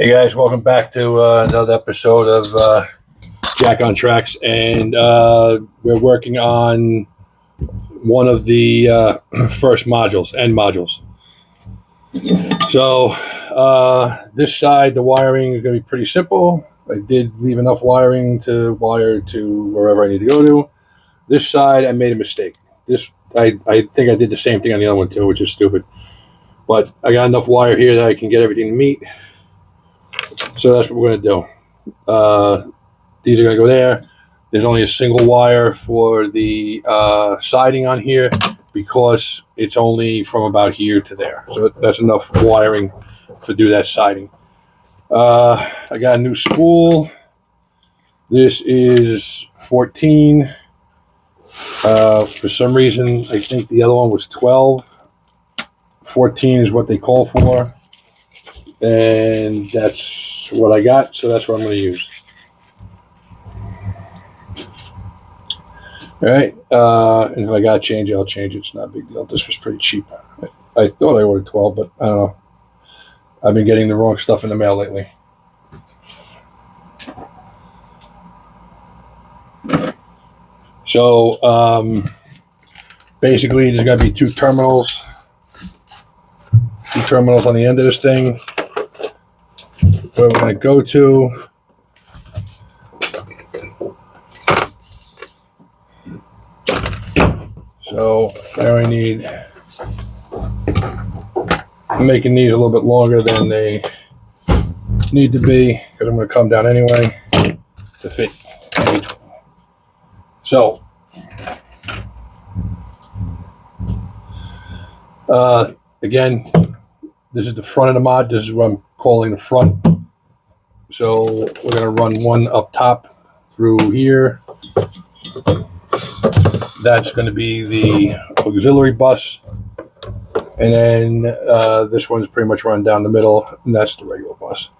Hey guys, welcome back to another episode of Jack on Tracks, and we're working on one of the first modules, end modules. So this side, the wiring is going to be pretty simple. I did leave enough wiring to wire to wherever I need to go to. This side, I made a mistake. I think I did the same thing on the other one too, which is stupid. But I got enough wire here that I can get everything to meet. So that's what we're going to do. These are going to go there. There's only a single wire for the siding on here because it's only from about here to there. So that's enough wiring to do that siding. I got a new spool. This is 14. For some reason, I think the other one was 12. 14 is what they call for. And that's what I got, so that's what I'm going to use. All right, and if I got to change it, I'll change it. It's not a big deal. This was pretty cheap. I thought I ordered 12, but I don't know. I've been getting the wrong stuff in the mail lately. So basically, there's going to be two terminals on the end of this thing. Where we're going to go to. So now I need, I'm making these a little bit longer than they need to be because I'm going to come down anyway to fit in between. So again, this is the front of the mod. This is what I'm calling the front. So we're going to run one up top through here. That's going to be the auxiliary bus. And then this one's pretty much run down the middle, and that's the regular bus.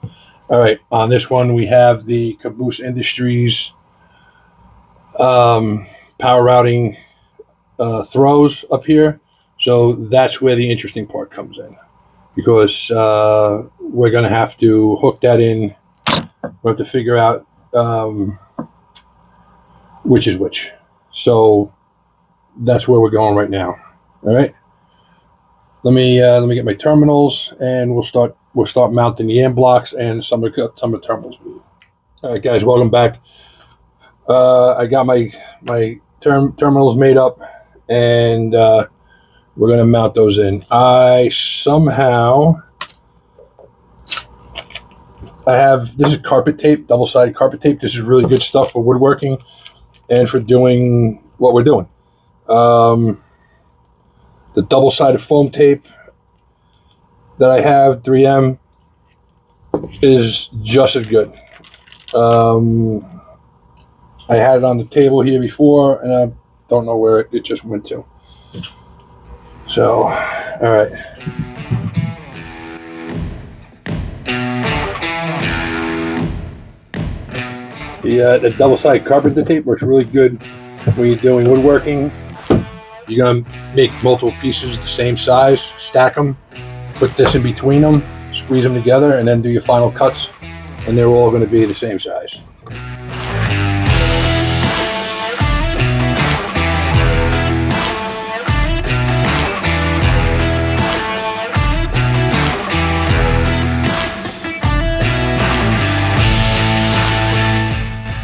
All right, on this one we have the Caboose Industries power routing throws up here. So that's where the interesting part comes in. Because we're going to have to hook that in. We have to figure out which is which. So that's where we're going right now. All right. Let me get my terminals, and we'll start mounting the end blocks and some of the terminals. All right, guys, welcome back. I got my terminals made up, and we're going to mount those in. I have, this is carpet tape, double-sided carpet tape. This is really good stuff for woodworking and for doing what we're doing. The double-sided foam tape that I have, 3M, is just as good. I had it on the table here before, and I don't know where it just went to. So, all right. The double-sided carpenter tape works really good when you're doing woodworking. You're going to make multiple pieces the same size, stack them, put this in between them, squeeze them together, and then do your final cuts, and they're all going to be the same size.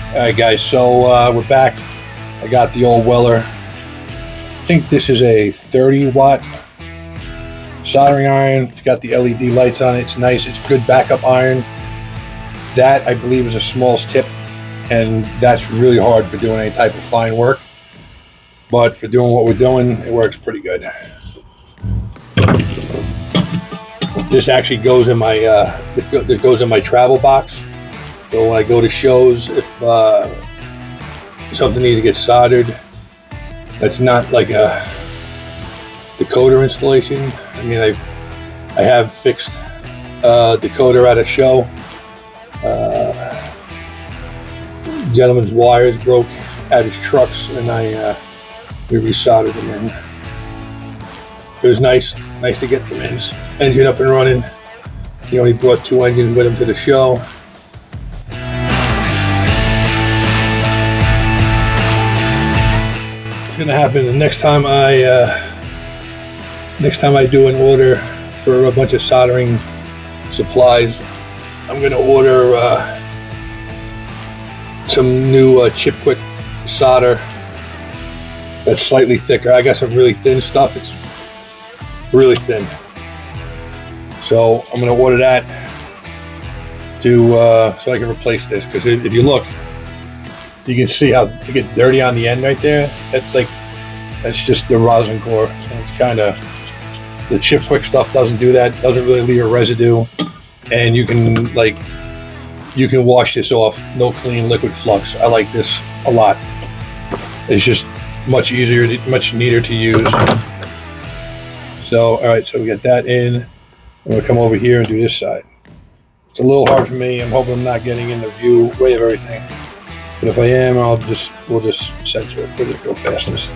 All right, guys, so we're back. I got the old Weller. I think this is a 30-watt soldering iron. It's got the LED lights on it. It's nice. It's good backup iron. That, I believe, is a Small's tip, and that's really hard for doing any type of fine work. But for doing what we're doing, it works pretty good. This actually goes in my this goes in my travel box. So when I go to shows, if something needs to get soldered, that's not like a decoder installation. I mean, I have fixed decoder at a show. Gentleman's wires broke at his trucks, and we resoldered them in. It was nice to get the engine up and running. He only brought 2 engines with him to the show. What's gonna happen the next time I do an order for a bunch of soldering supplies, I'm gonna order some new chip quick solder that's slightly thicker. I got some really thin stuff. It's really thin. So I'm going to order that to so I can replace this, because if you look, you can see how it gets dirty on the end right there. That's just the rosin core. So it's kind of, the chip quick stuff doesn't do that. Doesn't really leave a residue, and you can wash this off. No clean liquid flux. I like this a lot. It's just much easier, much neater to use. So all right, so we got that in. I'm gonna come over here and do this side. It's a little hard for me. I'm hoping I'm not getting in the view way of everything. But if I am, we'll just censor it. We'll just go past this.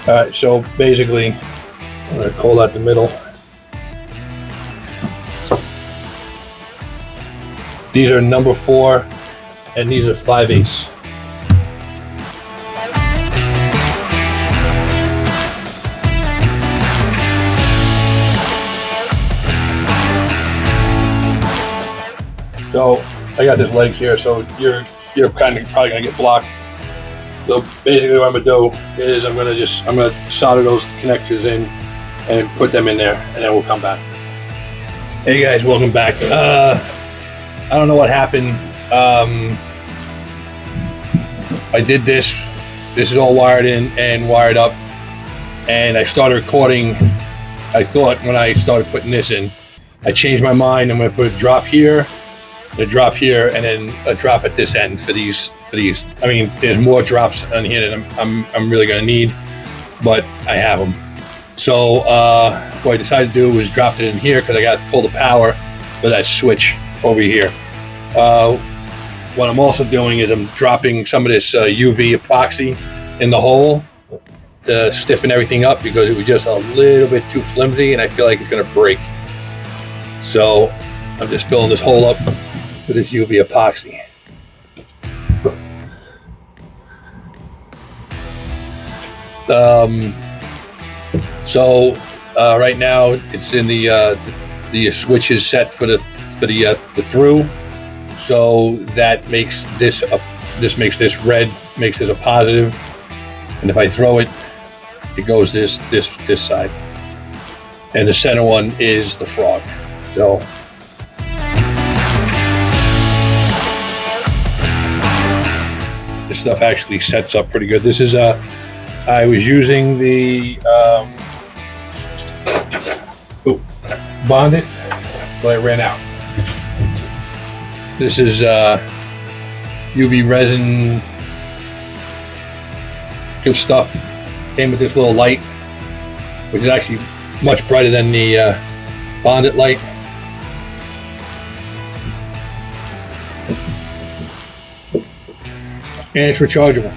All right, so basically, I'm gonna call out the middle. These are number 4, and these are 5/8. So I got this leg here, so you're kind of probably gonna get blocked. So basically what I'm gonna do is I'm gonna solder those connectors in and put them in there, and then we'll come back. Hey guys, welcome back. I don't know what happened. I did this. This is all wired in and wired up, and I started recording. I thought when I started putting this in, I changed my mind. I'm gonna put a drop here, a drop here, and then a drop at this end for these. I mean, there's more drops on here than I'm really gonna need, but I have them. So what I decided to do was drop it in here, because I got to pull the power for that switch over here. What I'm also doing is I'm dropping some of this UV epoxy in the hole to stiffen everything up, because it was just a little bit too flimsy and I feel like it's gonna break. So I'm just filling this hole up with this UV epoxy. Right now it's in the switch is set for the through, so that makes this makes this red, makes this a positive, and if I throw it, it goes this side, and the center one is the frog. So this stuff actually sets up pretty good. This is I was using the bonded, but I ran out. This is UV resin, good stuff. Came with this little light, which is actually much brighter than the bonded light. And it's rechargeable.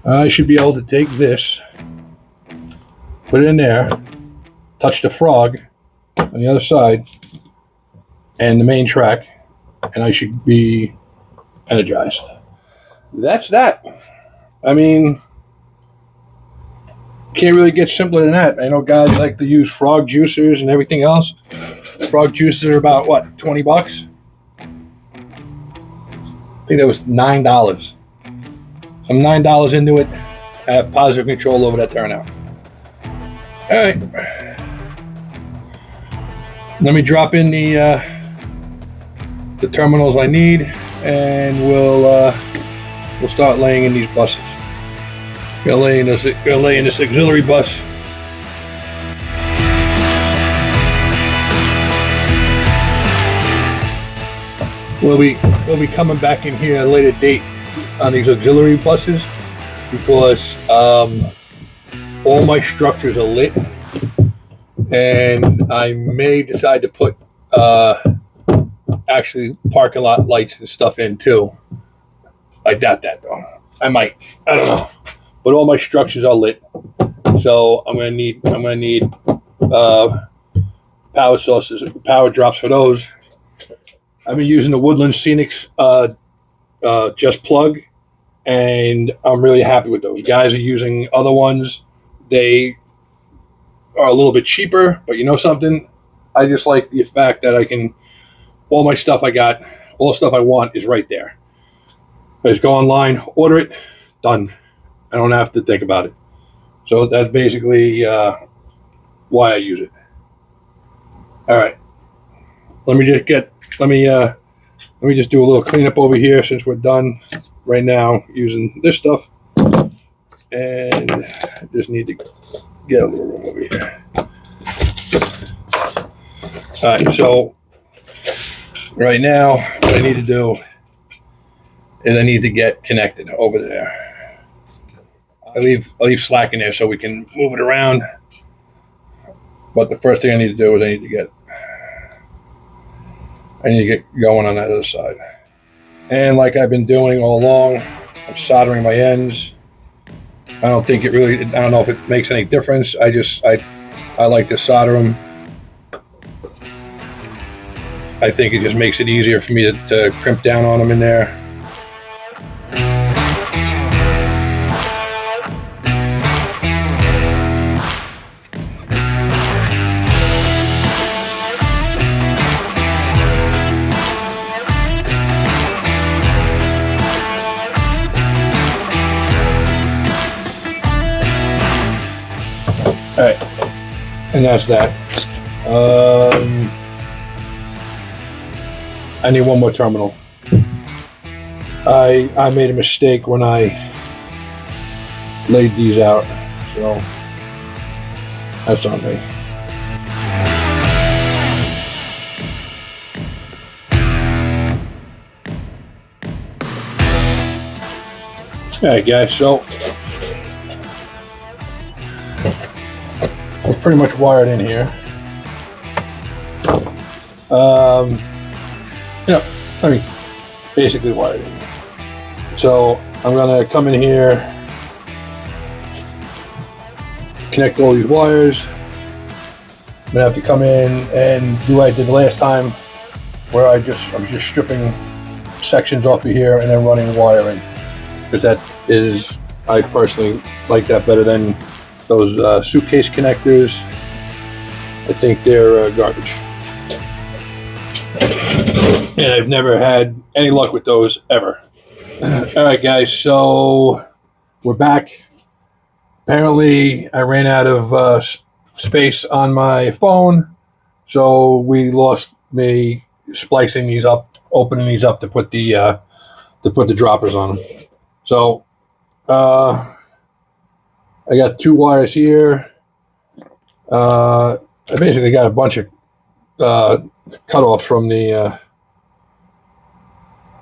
I should be able to take this, put it in there, touch the frog on the other side and the main track, and I should be energized. That's that. I mean, can't really get simpler than that. I know guys like to use frog juicers and everything else. Frog juicers are about what, 20 bucks? I think that was $9. I'm $9 into it. I have positive control over that turnout. All right. Let me drop in the terminals I need, and we'll start laying in these buses. Gonna lay in this auxiliary bus. We'll be coming back in here at a later date on these auxiliary buses, because all my structures are lit, and I may decide to put actually parking lot lights and stuff in too. I doubt that though. I might. I don't know. But all my structures are lit, so I'm gonna need power sources, power drops for those. I've been using the Woodland Scenics just plug, and I'm really happy with those. Guys are using other ones. They are a little bit cheaper, but you know something? I just like the fact that I can, all my stuff I got, all the stuff I want is right there. I just go online, order it, done. I don't have to think about it. So that's basically why I use it. All right. Let me just do a little cleanup over here since we're done right now using this stuff. And I just need to get a little room over here. All right, so right now what I need to do is I need to get connected over there. I leave slack in there so we can move it around. But the first thing I need to do is I need to get going on that other side. And like I've been doing all along, I'm soldering my ends. I don't know if it makes any difference. I like to solder them. I think it just makes it easier for me to crimp down on them in there. All right, and that's that. I need one more terminal. I made a mistake when I laid these out, so that's on me. All right, guys, so we're pretty much wired in here. Basically wired in here. So I'm gonna come in here, connect all these wires. I'm gonna have to come in and do what I did the last time, where I was just stripping sections off of here and then running wire in, because I personally like that better than those suitcase connectors. I think they're garbage. And I've never had any luck with those ever. All right, guys, so we're back. Apparently, I ran out of space on my phone, so we lost me splicing these up, opening these up to put the droppers on them. So I got two wires here. I basically got a bunch of cutoffs from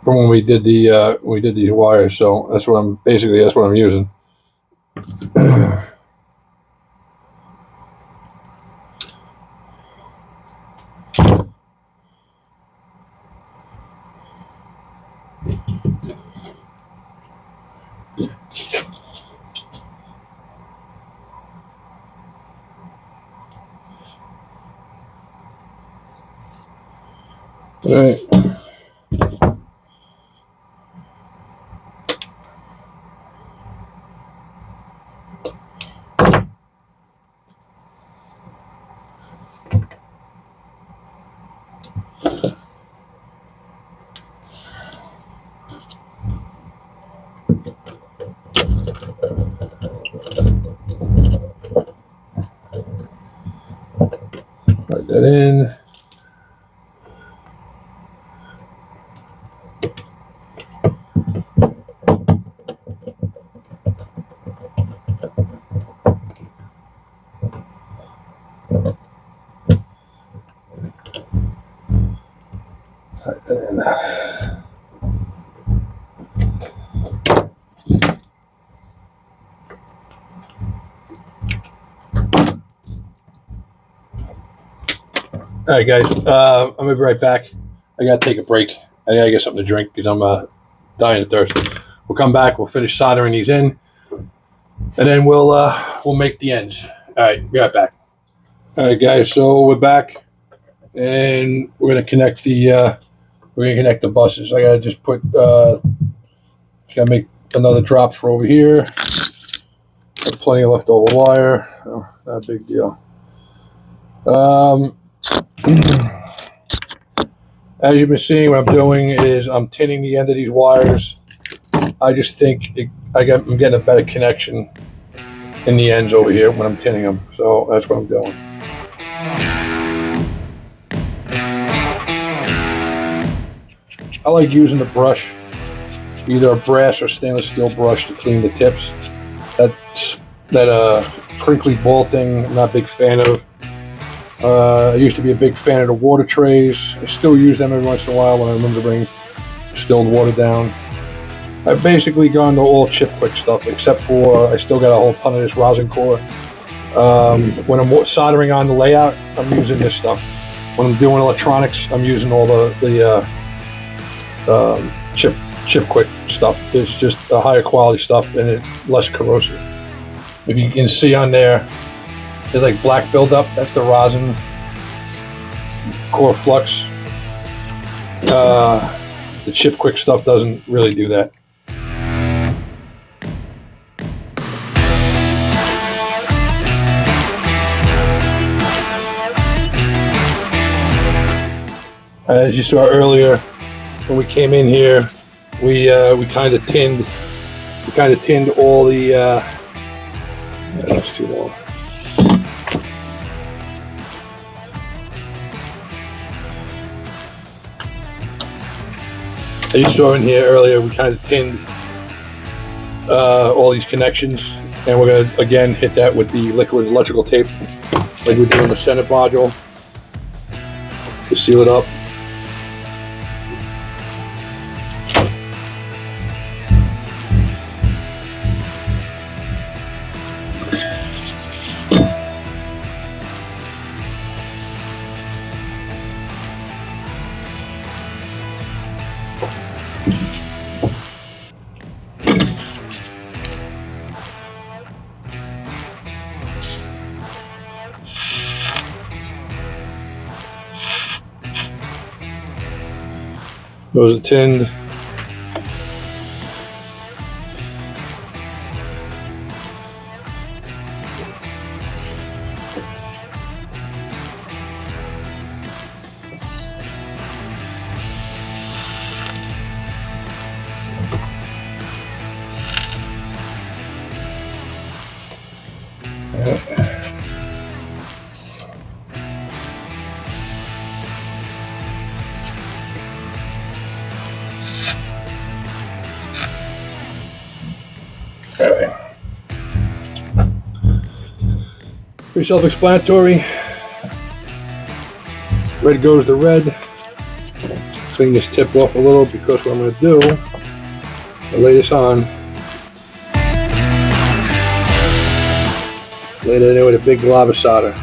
from when we did these wires. So that's what I'm using. All right. Plug that in. All right, guys, I'm gonna be right back. I gotta take a break. I gotta get something to drink because I'm dying of thirst. We'll come back. We'll finish soldering these in, and then we'll make the ends. All right, be right back. All right, guys, so we're back. and we're gonna connect the buses. I gotta just put gotta make another drop for over here. Got plenty of leftover wire. Oh, not a big deal. As you've been seeing, what I'm doing is I'm tinning the end of these wires. I just think I'm getting a better connection in the ends over here when I'm tinning them. So that's what I'm doing. I like using the brush, either a brass or stainless steel brush to clean the tips. That crinkly ball thing, I'm not a big fan of. I used to be a big fan of the water trays. I still use them every once in a while when I remember to bring distilled water down. I've basically gone to all chip quick stuff, except for I still got a whole ton of this rosin core. When I'm soldering on the layout, I'm using this stuff. When I'm doing electronics, I'm using all the chip quick stuff. It's just a higher quality stuff and it's less corrosive. If you can see on there, there's like black buildup. That's the rosin core flux. The chip quick stuff doesn't really do that. As you saw earlier, when we came in here, we kind of tinned all the. That's too long. As you saw in here earlier, we kind of tinned all these connections, and we're going to again hit that with the liquid electrical tape, like we do in the center module, to seal it up. Those are tinned. Okay. Pretty self-explanatory. Red goes to red. Clean this tip off a little because what I'm going to do, I lay this on. Lay it in there with a big glob of solder.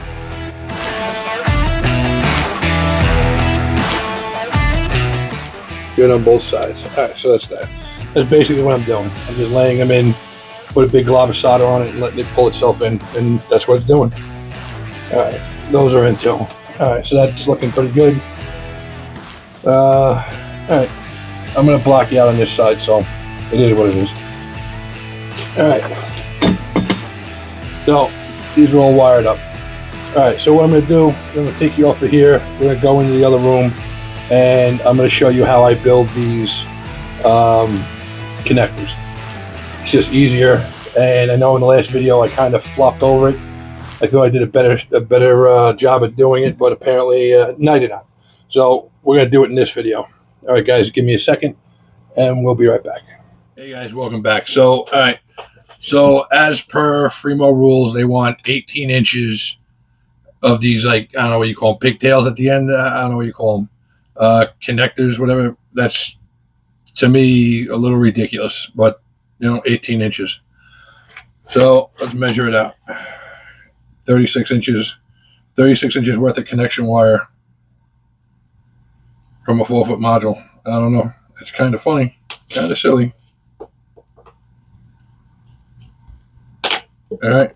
Good on both sides. Alright, so that's that. That's basically what I'm doing. I'm just laying them in, put a big glob of solder on it and letting it pull itself in, and that's what it's doing. Alright, those are in too. Alright, so that's looking pretty good. Alright, I'm going to block you out on this side, so it is what it is. Alright, so these are all wired up. Alright, so what I'm going to do, I'm going to take you off of here, we're going to go into the other room, and I'm going to show you how I build these connectors. It's just easier, and I know in the last video I kind of flopped over it. I thought I did a better job of doing it, but apparently no, I did not. So we're going to do it in this video. All right, guys, give me a second, and we'll be right back. Hey, guys, welcome back. So, all right. So as per Fremo rules, they want 18 inches of these, like, I don't know what you call them, pigtails at the end. I don't know what you call them. Connectors, whatever. That's, to me, a little ridiculous, but, 18 inches. So let's measure it out. 36 inches worth of connection wire from a 4-foot module. I don't know. It's kind of funny, kind of silly. All right.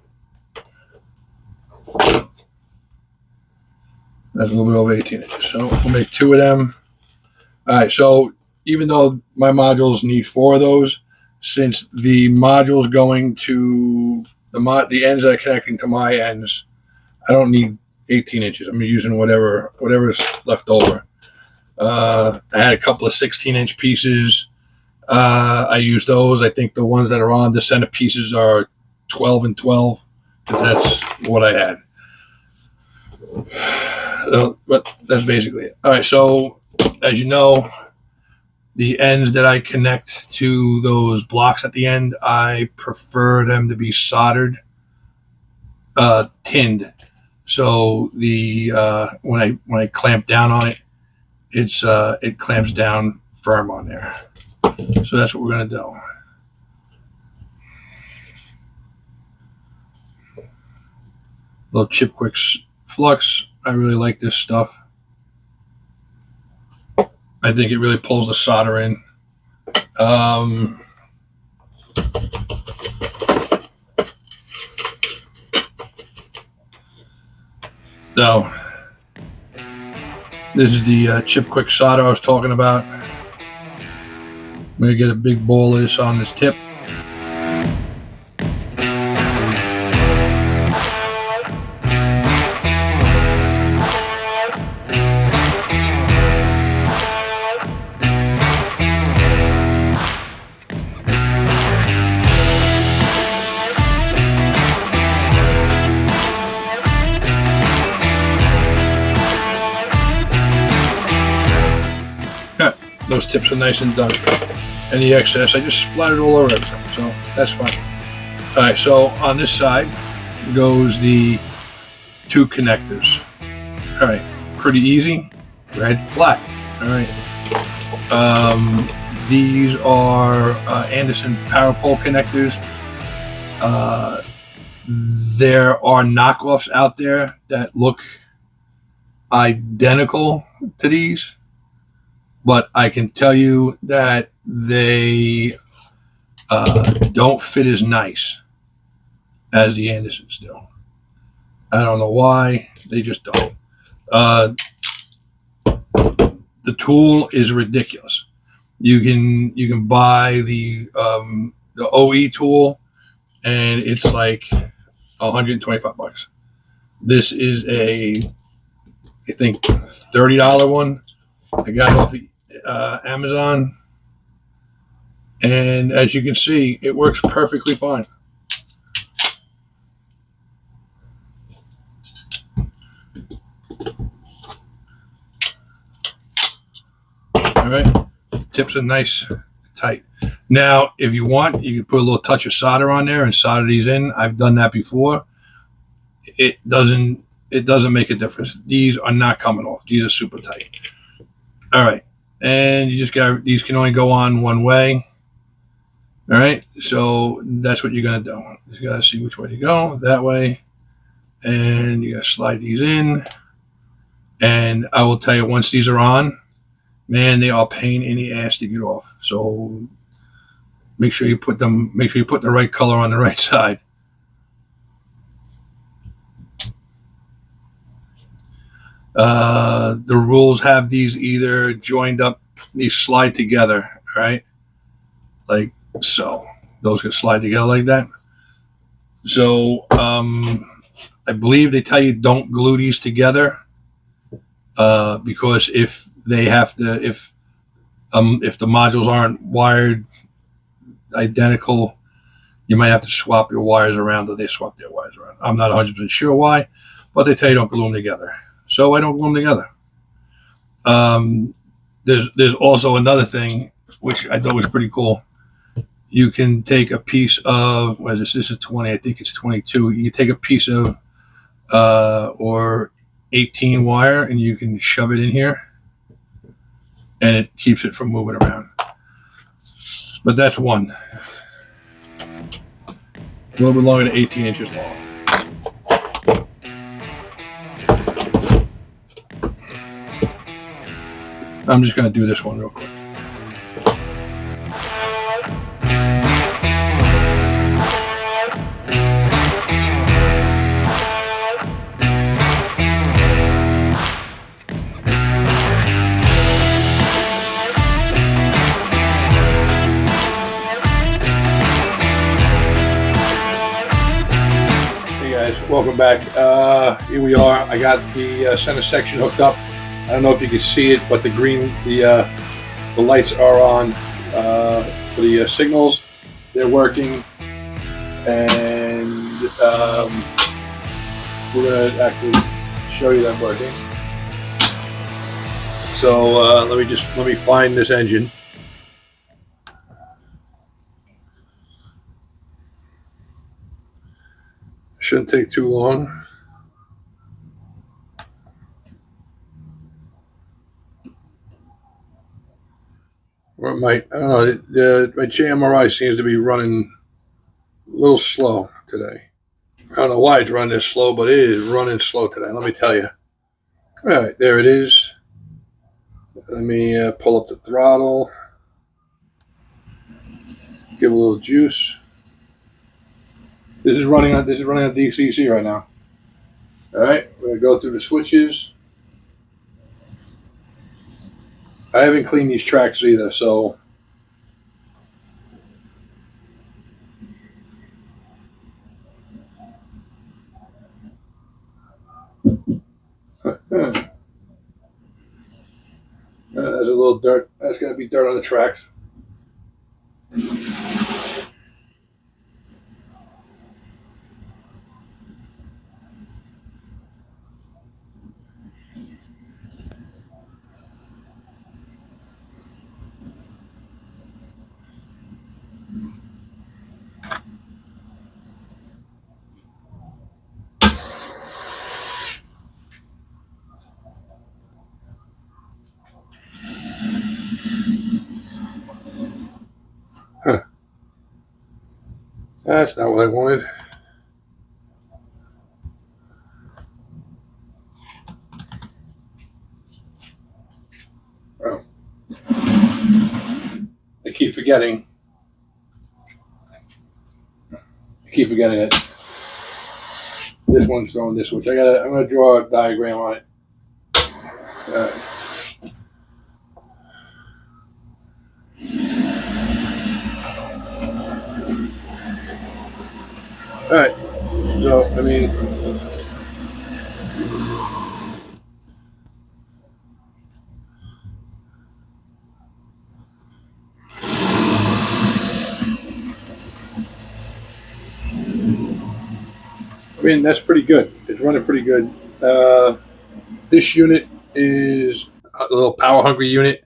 That's a little bit over 18 inches. So we'll make 2 of them. All right, so even though my modules need 4 of those, since the modules going to the ends that are connecting to my ends, I don't need 18 inches. I'm using whatever's left over. I had a couple of 16-inch pieces. I used those. I think the ones that are on the center pieces are 12 and 12, because that's what I had. But that's basically it. All right, so as you know, the ends that I connect to those blocks at the end, I prefer them to be soldered, tinned. So the when I clamp down on it, it clamps down firm on there. So that's what we're gonna do. Little Chip Quick flux. I really like this stuff. I think it really pulls the solder in. So this is the Chip Quick solder I was talking about. I'm going to get a big ball of this on this tip. Those tips are nice and done. Any excess, I just splattered all over everything, so that's fine. All right, so on this side goes the 2 connectors. All right, pretty easy. Red, black. All right. These are Anderson power pole connectors. There are knockoffs out there that look identical to these, but I can tell you that they don't fit as nice as the Andersons do. I don't know why, they just don't. The tool is ridiculous. You can buy the OE tool, and it's like $125. This is I think $30 one. I got it off Amazon, and as you can see, it works perfectly fine. All right, tips are nice, tight. Now, if you want, you can put a little touch of solder on there and solder these in. I've done that before. It doesn't make a difference. These are not coming off. These are super tight. All right. And you just got, these can only go on one way. All right. So that's what you're going to do. You got to see which way to go. That way. And you got to slide these in. And I will tell you, once these are on, man, they are a pain in the ass to get off. So make sure you put the right color on the right side. The rules have these either joined up, these slide together, right? Like so. Those can slide together like that. So I believe they tell you don't glue these together, because if they have to, if the modules aren't wired identical, you might have to swap your wires around, or they swap their wires around. I'm not 100% sure why, but they tell you don't glue them together. So I don't glue them together. There's also another thing, which I thought was pretty cool. You can take a piece of, what is this? This is 20, I think it's 22. You can take a piece of, or 18 wire, and you can shove it in here, and it keeps it from moving around. But that's one. A little bit longer than 18 inches long. I'm just going to do this one real quick. welcome back. Here we are. I got the center section hooked up. I don't know if you can see it, but the lights are on for the signals. They're working, and we're gonna actually show you them working. So let me find this engine. Shouldn't take too long. Or it might, I don't know, my JMRI seems to be running a little slow today. I don't know why it's running this slow, but it is running slow today, let me tell you. All right, there it is. Let me pull up the throttle. Give a little juice. This is running on DCC right now. All right, we're gonna go through the switches. I haven't cleaned these tracks either, so there's a little dirt. That's gotta be dirt on the tracks. Huh. That's not what I wanted. Oh. I keep forgetting. It. This one's throwing this switch. I'm gonna draw a diagram on it. All right. So I mean, that's pretty good. It's running pretty good. This unit is a little power hungry unit,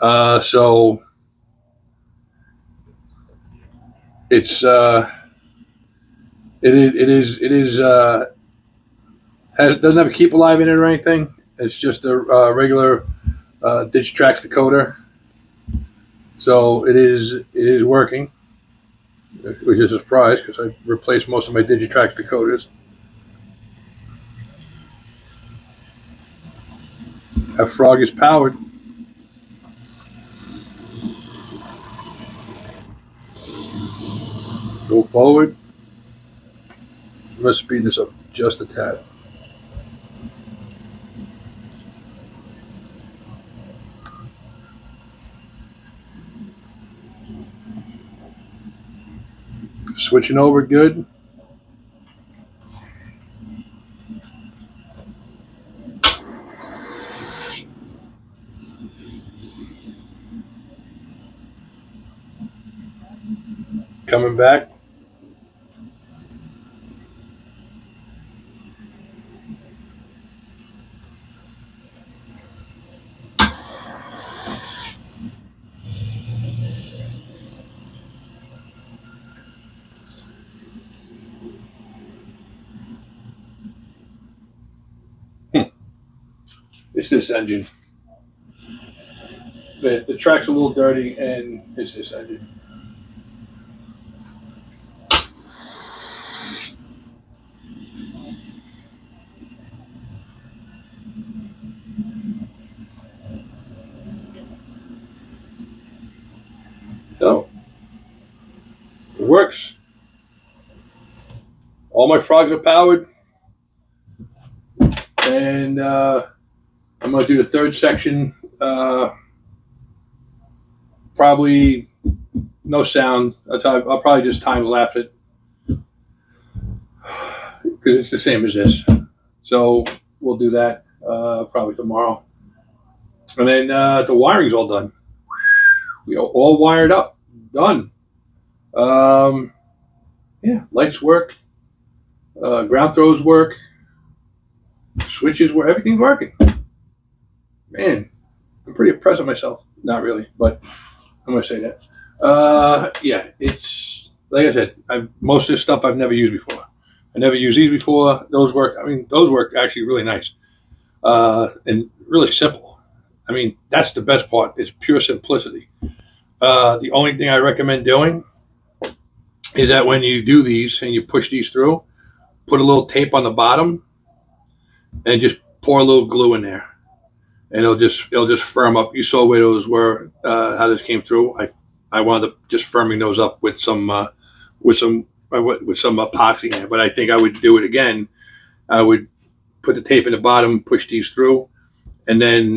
so it's it is doesn't have a keep alive in it or anything. It's just a regular Digitrax decoder. So it is working, which is a surprise because I replaced most of my Digitrax decoders. That frog is powered. Go forward. I'm going to speed this up just a tad. Switching over good. Coming back. It's this engine. The track's a little dirty, and it's this engine. So it works. All my frogs are powered, and I'm going to do the third section. Probably no sound. I'll probably just time lapse it because it's the same as this. So we'll do that probably tomorrow. And then the wiring's all done. We all wired up, done. Yeah, lights work, ground throws work, switches work, everything's working. Man, I'm pretty impressed with myself. Not really, but I'm gonna say that. Yeah, it's like I said. Most of this stuff I've never used before. I never used these before. Those work. I mean, those work actually really nice and really simple. I mean, that's the best part. Is pure simplicity. The only thing I recommend doing is that when you do these and you push these through, put a little tape on the bottom and just pour a little glue in there, and it'll just firm up. You saw where those were, how this came through. I wound up just firming those up with some epoxy in there. But I think I would do it again. I would put the tape in the bottom, push these through, and then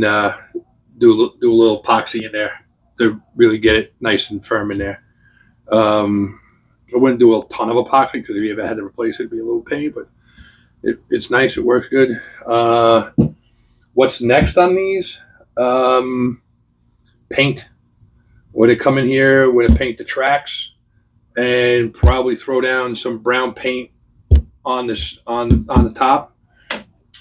do a little epoxy in there to really get it nice and firm in there. I wouldn't do a ton of epoxy because if you ever had to replace it, it'd be a little pain, but it's nice. It works good. What's next on these? Paint. We're going to come in here, we're going to paint the tracks and probably throw down some brown paint on this on the top.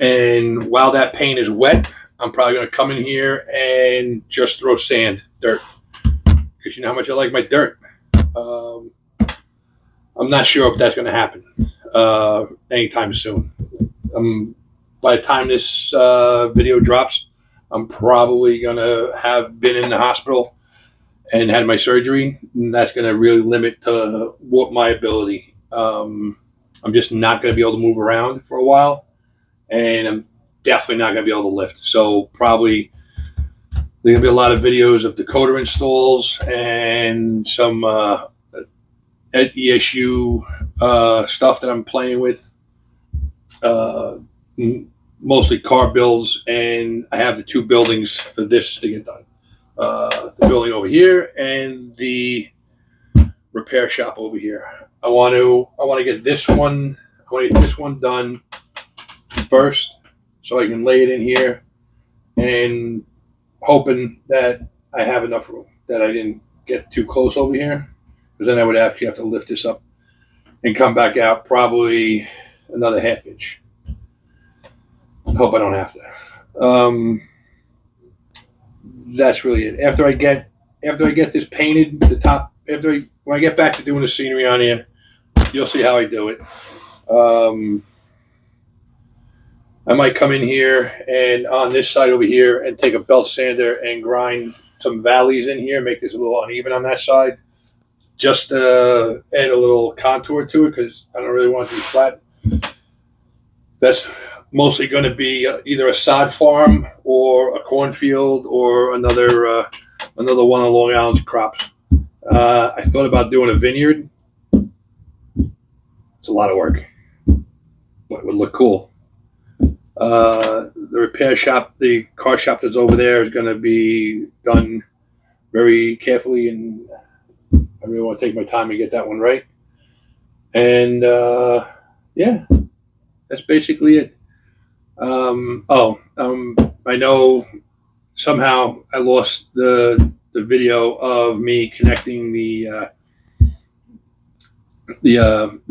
And while that paint is wet, I'm probably going to come in here and just throw sand, dirt, because you know how much I like my dirt. I'm not sure if that's going to happen anytime soon. By the time this video drops, I'm probably going to have been in the hospital and had my surgery. And that's going to really limit what my ability. I'm just not going to be able to move around for a while, and I'm definitely not going to be able to lift. So probably there's going to be a lot of videos of decoder installs and some ESU stuff that I'm playing with, mostly car builds, and I have the two buildings for this to get done. The building over here and the repair shop over here. I want to get this one. I want to get this one done first, so I can lay it in here, and hoping that I have enough room, that I didn't get too close over here, because then I would actually have to lift this up and come back out probably another half inch. I hope I don't have to. That's really it. After I get this painted, the top, when I get back to doing the scenery on here, you'll see how I do it. I might come in here and on this side over here and take a belt sander and grind some valleys in here, make this a little uneven on that side, just to add a little contour to it, because I don't really want it to be flat. That's mostly going to be either a sod farm or a cornfield or another one of Long Island's crops. I thought about doing a vineyard. It's a lot of work, but it would look cool. The repair shop, the car shop that's over there, is going to be done very carefully, and I really want to take my time and get that one right. And yeah, that's basically it. I know somehow I lost the video of me connecting the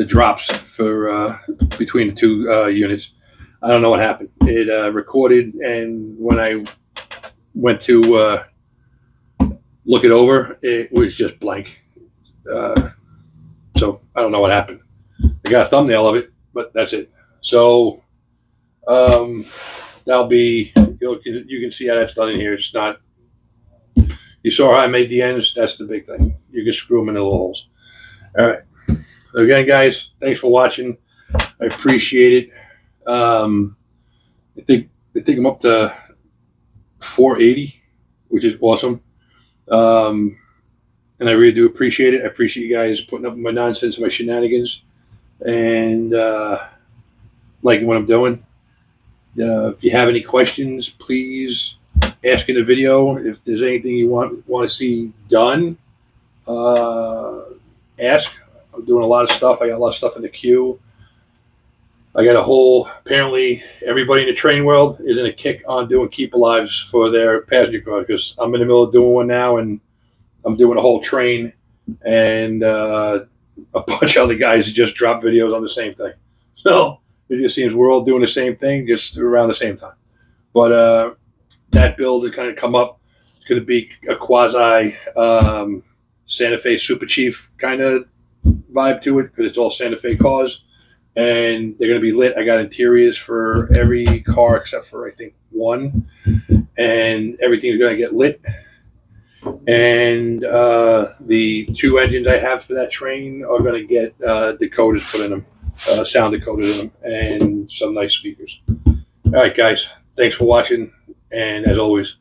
drops for between the two units. I don't know what happened. It recorded, and when I went to look it over, it was just blank. So I don't know what happened. I got a thumbnail of it, but that's it. So that'll be, you can see how that's done in here. It's not, you saw how I made the ends. That's the big thing. You can screw them in the little holes. All right. So again, guys, thanks for watching. I appreciate it. I think I'm up to 480, which is awesome. And I really do appreciate it. I appreciate you guys putting up with my nonsense, my shenanigans, and liking what I'm doing. If you have any questions, please ask in the video. If there's anything you want to see done, ask. I'm doing a lot of stuff. I got a lot of stuff in the queue. I got a whole, apparently everybody in the train world is in a kick on doing keep alives for their passenger cars, because I'm in the middle of doing one now, and I'm doing a whole train, and a bunch of other guys just drop videos on the same thing. So it just seems we're all doing the same thing, just around the same time. But that build has kind of come up. It's going to be a quasi Santa Fe Super Chief kind of vibe to it, because it's all Santa Fe cars, and they're going to be lit. I got interiors for every car except for I think one, and everything's going to get lit. And the two engines I have for that train are going to get decoders put in them, sound decoders in them, and some nice speakers. All right, guys, thanks for watching, and as always,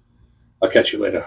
I'll catch you later.